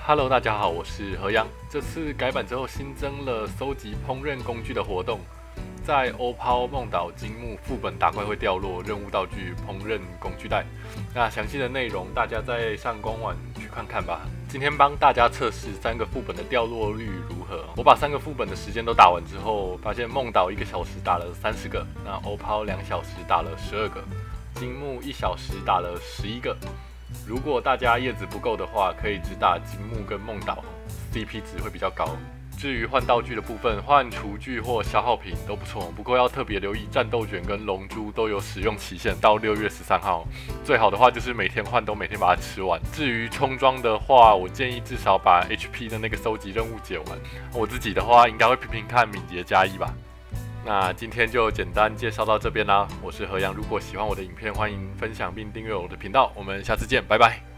Hello，大家好，我是何阳。这次改版之后新增了搜集烹饪工具的活动，在欧抛梦岛金木副本打怪会掉落任务道具烹饪工具袋。那详细的内容大家再上官网去看看吧。今天帮大家测试3个副本的掉落率如何。我把3个副本的时间都打完之后，发现梦岛1个小时打了30个，那欧抛2小时打了12个，金木1小时打了11个。如果大家叶子不够的话，可以只打金木跟梦岛 ，CP 值会比较高。至于换道具的部分，换厨具或消耗品都不错，不过要特别留意战斗卷跟龙珠都有使用期限，到6月13号。最好的话就是每天换，都每天把它吃完。至于充装的话，我建议至少把 HP 的那个收集任务解完。我自己的话，应该会拼拼看敏捷加1吧。那今天就简单介绍到这边啦，我是何阳。如果喜欢我的影片，欢迎分享并订阅我的频道。我们下次见，拜拜。